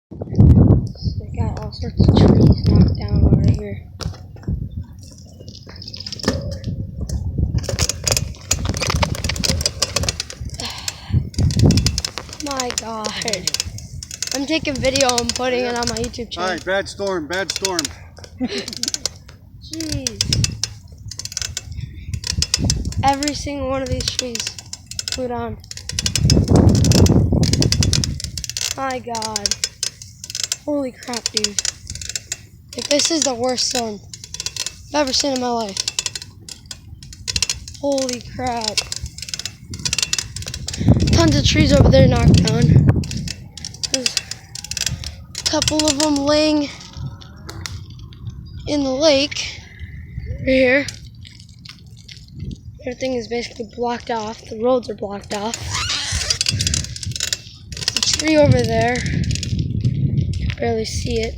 So I got all sorts of trees knocked down over here. My God. I'm taking video and putting it on my YouTube channel. Alright, bad storm, bad storm. Jeez. Every single one of these trees flew down. My God. Holy crap, dude. Like, this is the worst storm I've ever seen in my life. Holy crap. Tons of trees over there knocked down. There's a couple of them laying in the lake. Right here. Everything is basically blocked off. The roads are blocked off. There's a tree over there. You can barely see it.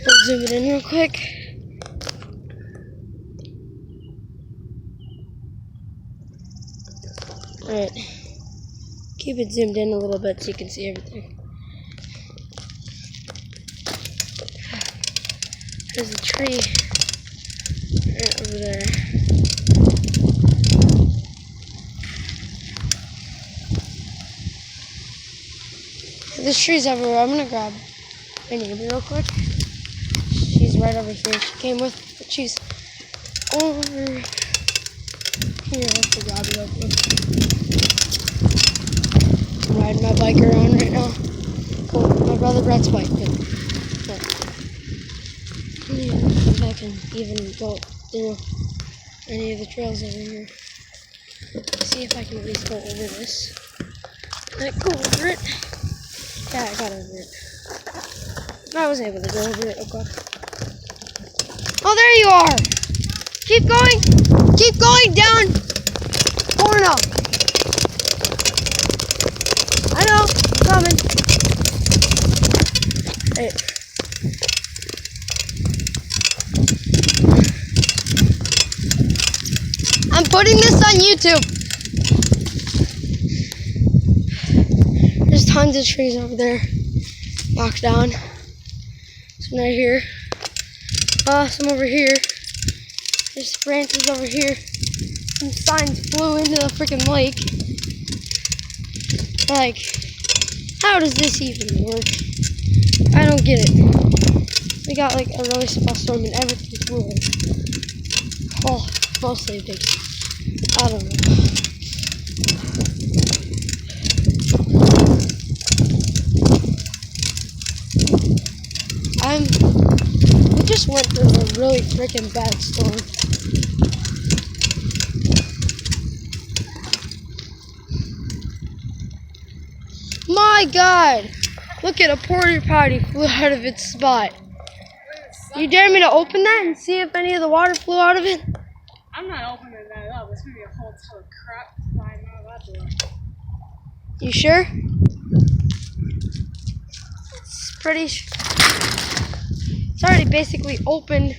I'll zoom it in real quick. Alright. Keep it zoomed in a little bit so you can see everything. There's a tree right over there. There's trees everywhere. I'm gonna grab my neighbor real quick. She's right over here. She came with, but she's over here. I have to grab her real quick. I'm riding my bike around right now. Cool. My brother Brett's bike. But I don't even know if I can even go through any of the trails over here. Let's see if I can at least go over this. Can I go over it? Yeah, I got over it. I was able to go over it. Okay. Oh, there you are! Keep going! Keep going down! Porno! I know, I'm coming. Hey. I'm putting this on YouTube. There's tons of trees over there knocked down. Some right here. Some over here. There's branches over here. Some signs flew into the freaking lake. Like, how does this even work? I don't get it. We got like a really small storm and everything flew in. Oh, mostly big. I don't know. We just went through a really freaking bad storm. My God! Look at a porta potty flew out of its spot. You dare me to open that and see if any of the water flew out of it? I'm not opening that up. It's gonna be a whole ton of crap flying out of that door. You sure? It's pretty. It's already basically open.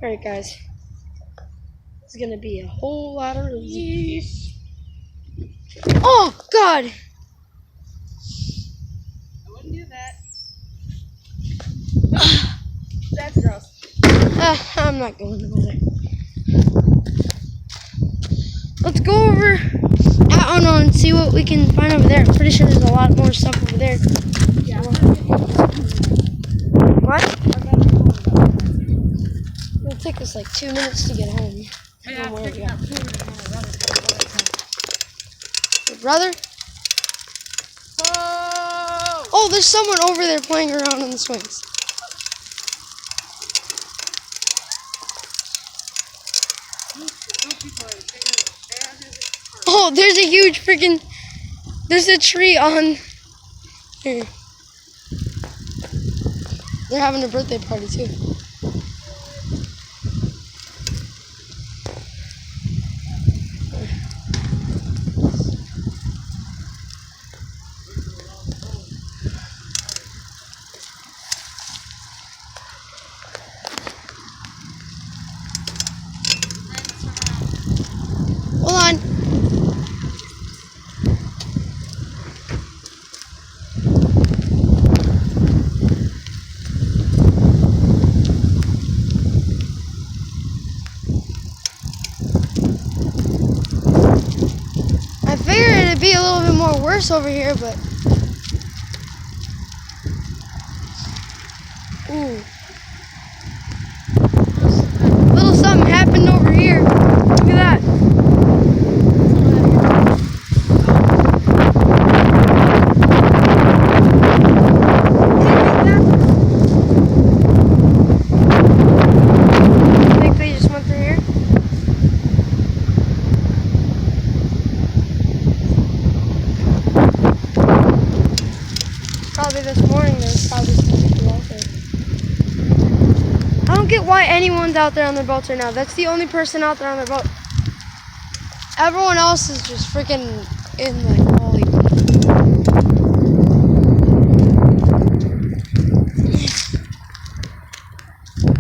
Alright, guys. It's gonna be a whole lot of relief. Oh, God! I wouldn't do that. That's gross. I'm not going over there. Let's go over, I don't know, and see what we can find over there. I'm pretty sure there's a lot more stuff over there. Yeah. What? It'll take us like 2 minutes to get home. Yeah, I'm picking up food and my brother's coming over. Your brother? Whoa! Oh, there's someone over there playing around on the swings. Oh, there's a huge freaking, there's a tree on here. They're having a birthday party too. Hold on. gonna be a little bit more worse over here, but ooh, little something happened over here. Look at that. I think they just went through here. Probably this morning there's probably some people out there. I don't get why anyone's out there on their boats right now. That's the only person out there on their boat. Everyone else is just freaking in like holy.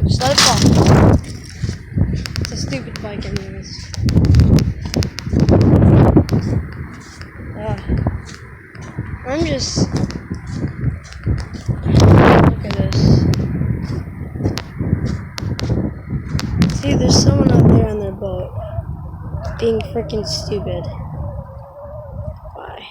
Just let it fall. It's a stupid bike anyways. I'm just look at this. See, there's someone out there on their boat being freaking stupid. Why?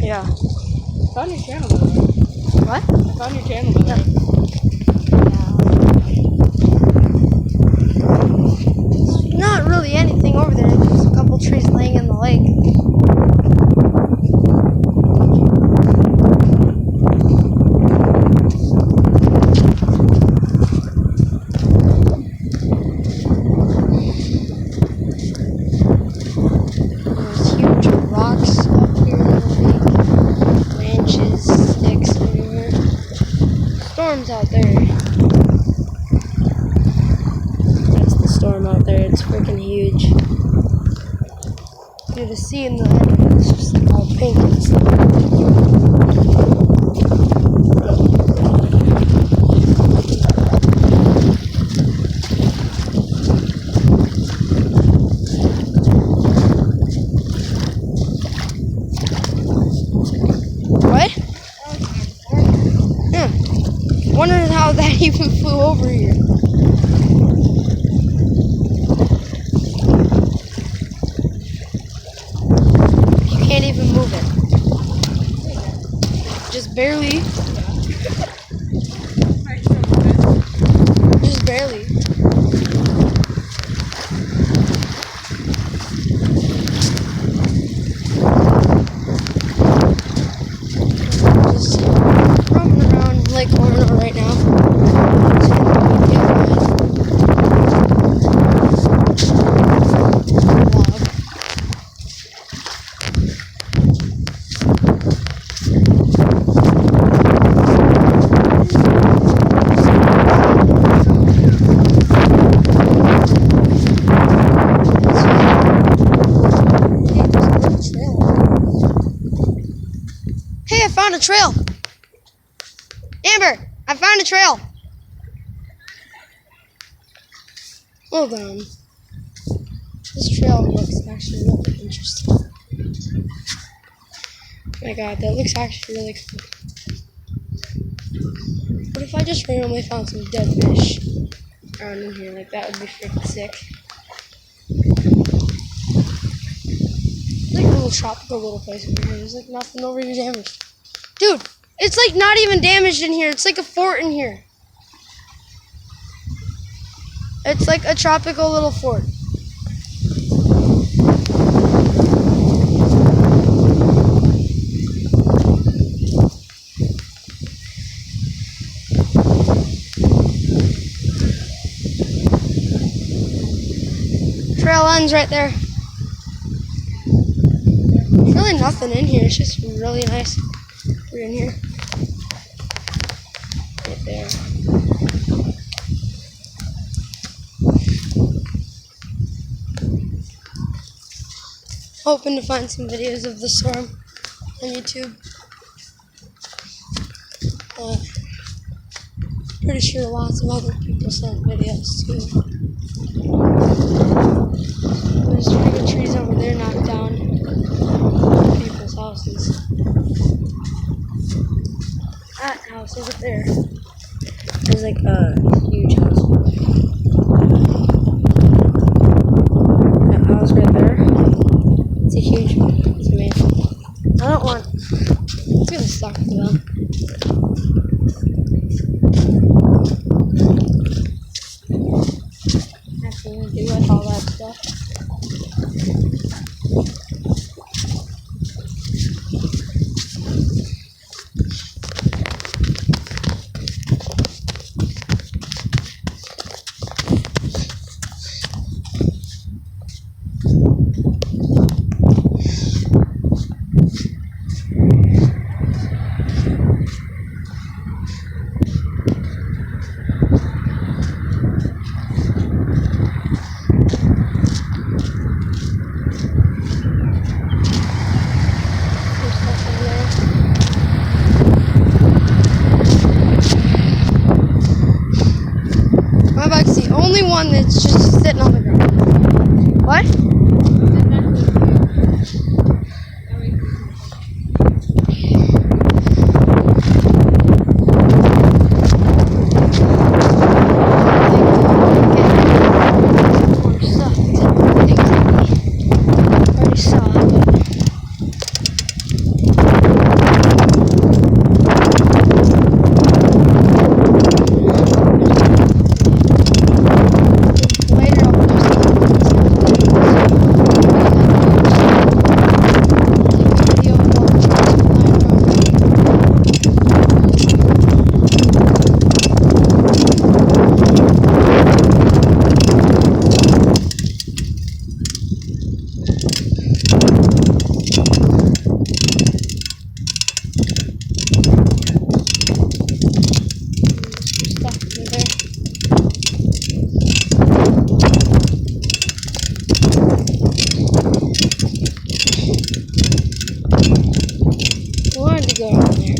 Yeah. I found your channel, by the way. What? I found your channel, by the way. Not really anything over there. There's a couple trees laying in the lake. There's huge rocks up here in the lake. Branches, sticks everywhere. Storm's out there. That's the storm out there. It's freaking huge. You the sea in the end, it's just all pink and stuff. What? Yeah. Wondering how that even flew over here. You can't even move it. Just barely. Just barely. Just roaming around Lake Orono right now. Hey, I found a trail. Amber, I found a trail. Hold on. This trail looks actually really interesting. Oh my god, that looks actually really cool. What if I just randomly found some dead fish around in here? Like, that would be freaking sick. Like a little tropical little place over here. There's like nothing over here damaged. Dude, it's like not even damaged in here. It's like a fort in here. It's like a tropical little fort. Trail ends right there. It's really really nothing in here. It's just really nice. We're in here. Right there. Hoping to find some videos of the storm on YouTube. Pretty sure lots of other people sent videos too. There's freaking trees over there knocked down. People's houses. That house over there. There's like a huge house. That house right there. It's a huge one. It's amazing. I don't want. It's gonna suck for them. Nothing to do with all that stuff. My bike's the only one that's just sitting on the ground. What? More stuff. Things that we already saw, but later I'll post video of all the stuff flying around. Stuff in there. I wanted to go down there.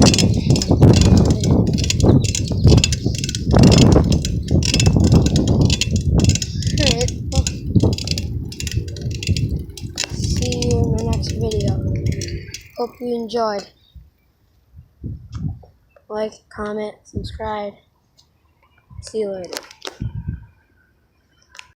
Alright, well, see you in the next video. Hope you enjoyed. Like, comment, subscribe. See you later.